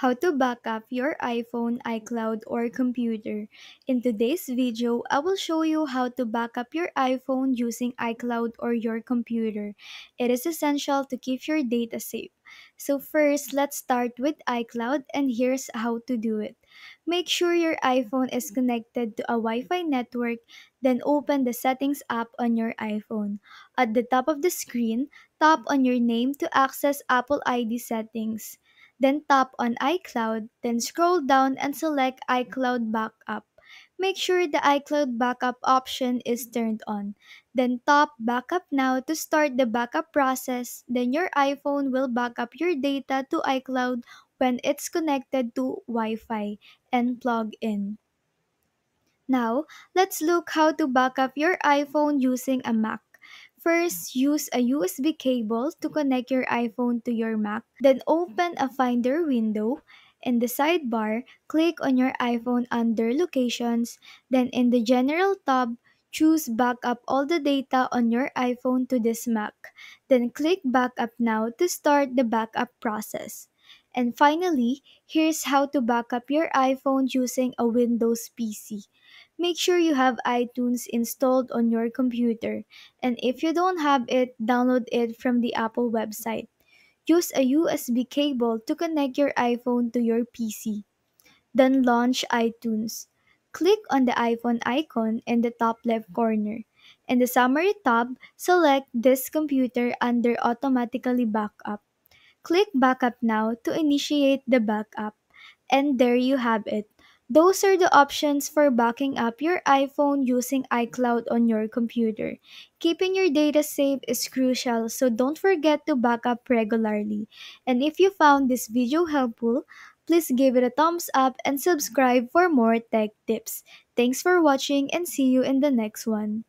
How to back up your iPhone, iCloud, or computer. In today's video, I will show you how to back up your iPhone using iCloud or your computer. It is essential to keep your data safe. So first, let's start with iCloud and here's how to do it. Make sure your iPhone is connected to a Wi-Fi network, then open the Settings app on your iPhone. At the top of the screen, tap on your name to access Apple ID settings. Then tap on iCloud, then scroll down and select iCloud Backup. Make sure the iCloud Backup option is turned on. Then tap Backup Now to start the backup process. Then your iPhone will back up your data to iCloud when it's connected to Wi-Fi and plug in. Now, let's look how to back up your iPhone using a Mac. First, use a USB cable to connect your iPhone to your Mac. Then open a Finder window. In the sidebar, click on your iPhone under Locations. Then in the General tab, choose Backup all the data on your iPhone to this Mac. Then click Backup Now to start the backup process. And finally, here's how to back up your iPhone using a Windows PC. Make sure you have iTunes installed on your computer, and if you don't have it, download it from the Apple website. Use a USB cable to connect your iPhone to your PC. Then launch iTunes. Click on the iPhone icon in the top left corner. In the Summary tab, select this computer under Automatically Backup. Click Backup Now to initiate the backup. And there you have it. Those are the options for backing up your iPhone using iCloud on your computer. Keeping your data safe is crucial, so don't forget to back up regularly. And if you found this video helpful, please give it a thumbs up and subscribe for more tech tips. Thanks for watching and see you in the next one.